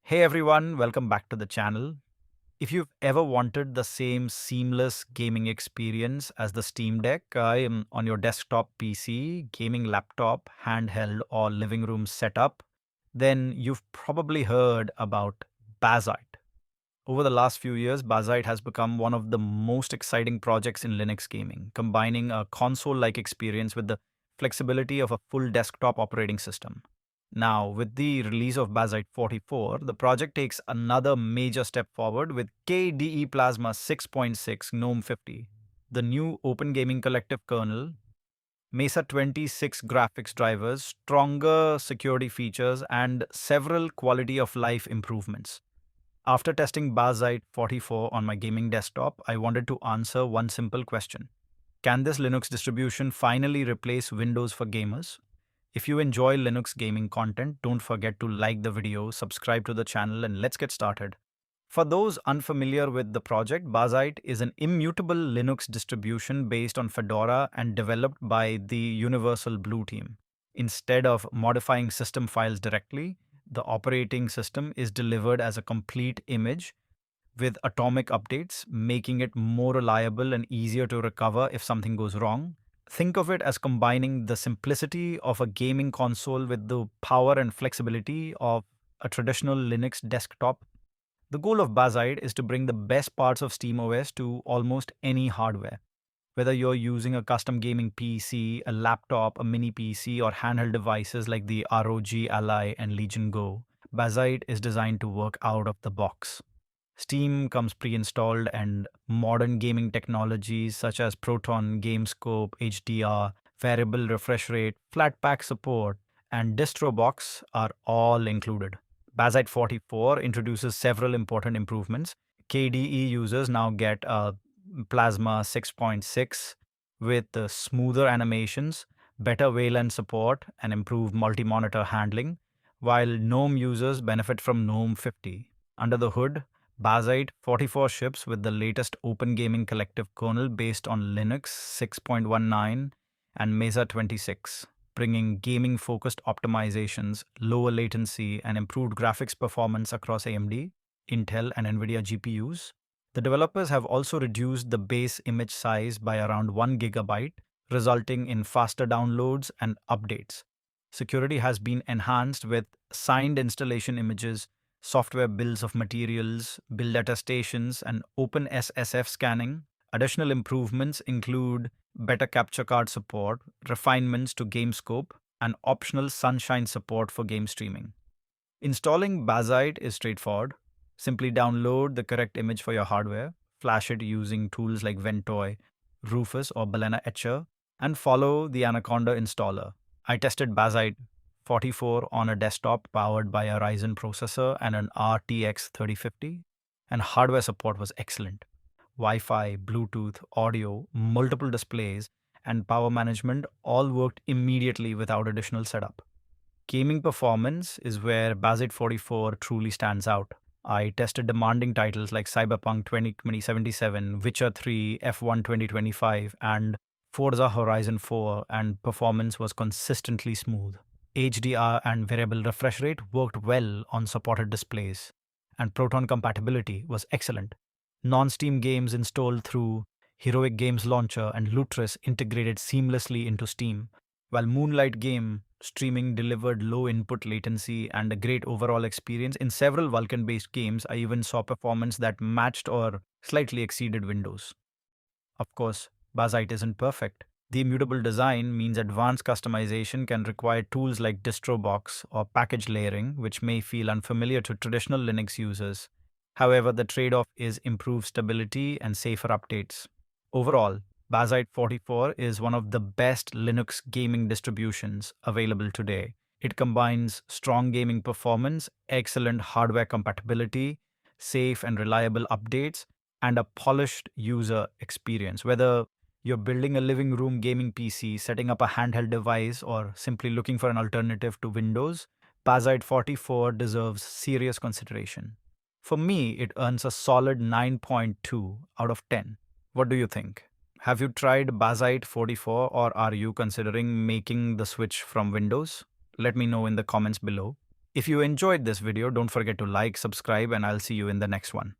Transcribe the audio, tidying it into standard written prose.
Hey everyone, welcome back to the channel. If you've ever wanted the same seamless gaming experience as the Steam Deck, I am on your desktop PC, gaming laptop, handheld, or living room setup, then you've probably heard about Bazzite. Over the last few years, Bazzite has become one of the most exciting projects in Linux gaming, combining a console like experience with the flexibility of a full desktop operating system. Now, with the release of Bazzite 44, the project takes another major step forward with KDE Plasma 6.6 GNOME 50, the new Open Gaming Collective kernel, Mesa 26 graphics drivers, stronger security features, and several quality of life improvements. After testing Bazzite 44 on my gaming desktop, I wanted to answer one simple question. Can this Linux distribution finally replace Windows for gamers? If you enjoy Linux gaming content, don't forget to like the video, subscribe to the channel, and let's get started. For those unfamiliar with the project, Bazzite is an immutable Linux distribution based on Fedora and developed by the Universal Blue team. Instead of modifying system files directly, the operating system is delivered as a complete image with atomic updates, making it more reliable and easier to recover if something goes wrong. Think of it as combining the simplicity of a gaming console with the power and flexibility of a traditional Linux desktop. The goal of Bazzite is to bring the best parts of SteamOS to almost any hardware. Whether you're using a custom gaming PC, a laptop, a mini PC, or handheld devices like the ROG Ally and Legion Go, Bazzite is designed to work out of the box. Steam comes pre-installed, and modern gaming technologies such as Proton, GameScope, HDR, variable refresh rate, Flatpak support, and DistroBox are all included. Bazzite 44 introduces several important improvements. KDE users now get a Plasma 6.6 with smoother animations, better VLAN support, and improved multi-monitor handling, while GNOME users benefit from GNOME 50. Under the hood, Bazzite 44 ships with the latest Open Gaming Collective kernel based on Linux 6.19 and Mesa 26, bringing gaming-focused optimizations, lower latency, and improved graphics performance across AMD, Intel, and NVIDIA GPUs. The developers have also reduced the base image size by around 1 gigabyte, resulting in faster downloads and updates. Security has been enhanced with signed installation images, software bills of materials, build attestations, and OpenSSF scanning. Additional improvements include better capture card support, refinements to GameScope, and optional Sunshine support for game streaming. Installing Bazzite is straightforward. Simply download the correct image for your hardware, flash it using tools like Ventoy, Rufus, or Balena Etcher, and follow the Anaconda installer. I tested Bazzite 44 on a desktop powered by a Ryzen processor and an RTX 3050, and hardware support was excellent. Wi-Fi, Bluetooth, audio, multiple displays, and power management all worked immediately without additional setup. Gaming performance is where Bazzite 44 truly stands out. I tested demanding titles like Cyberpunk 2077, Witcher 3, F1 2025, and Forza Horizon 4, and performance was consistently smooth. HDR and variable refresh rate worked well on supported displays, and Proton compatibility was excellent. Non-Steam games installed through Heroic Games Launcher and Lutris integrated seamlessly into Steam, while Moonlight game streaming delivered low input latency and a great overall experience. In several Vulkan-based games, I even saw performance that matched or slightly exceeded Windows. Of course, Bazzite isn't perfect. The immutable design means advanced customization can require tools like DistroBox or package layering, which may feel unfamiliar to traditional Linux users. However, the trade-off is improved stability and safer updates. Overall, Bazzite 44 is one of the best Linux gaming distributions available today. It combines strong gaming performance, excellent hardware compatibility, safe and reliable updates, and a polished user experience. Whether you're building a living room gaming PC, setting up a handheld device, or simply looking for an alternative to Windows, Bazzite 44 deserves serious consideration. For me, it earns a solid 9.2 out of 10. What do you think? Have you tried Bazzite 44 or are you considering making the switch from Windows? Let me know in the comments below. If you enjoyed this video, don't forget to like, subscribe, and I'll see you in the next one.